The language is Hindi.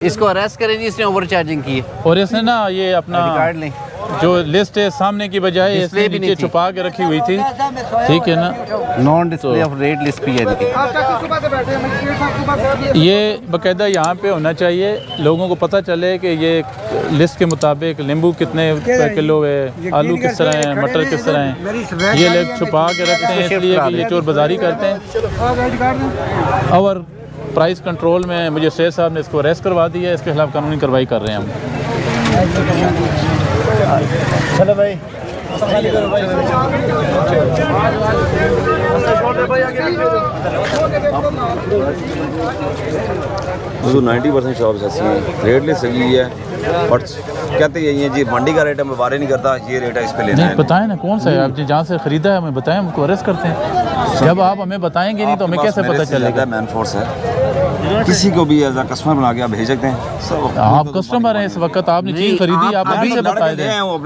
इसको अरेस्ट करें जी, इसने ओवर चार्जिंग की है और इसने ना ये अपना कार्ड लें। जो लिस्ट है सामने की बजाय इसने भी नीचे नहीं थी। छुपा के रखी हुई थी, ठीक है ना। Non display of rate list भी है देखिए। ये बाकायदा यहाँ पे होना चाहिए, लोगों को पता चले कि ये लिस्ट के मुताबिक नींबू कितने किलो है, आलू किस तरह है, मटर किस तरह है। ये लोग छुपा के रखते हैं इसलिए कि ये चोर बाजारी करते हैं। और प्राइस कंट्रोल में मुझे शेख साहब ने इसको अरेस्ट करवा दिया है, इसके खिलाफ कानूनी कार्रवाई कर रहे हैं हम। चलो भाई दोस्तों 90% शॉप्स ऐसी हैं, रेट लिस्ट सही है, बट कहते यही है जी मंडी का रेट हमें वारे नहीं करता, ये रेट है इस पे लेना नहीं है। बताएं ना कौन सा है, आप जहाँ से ख़रीदा है हमें बताएं, हमको अरेस्ट करते हैं। जब आप हमें बताएंगे नहीं तो हमें कैसे पता चलेगा। मैन फोर्स है, किसी को भी एज अ कस्टमर बना के आप भेज सकते हैं। आप कस्टमर हैं इस वक्त, आपने चीज़ खरीदी, आप अभी से बता दें।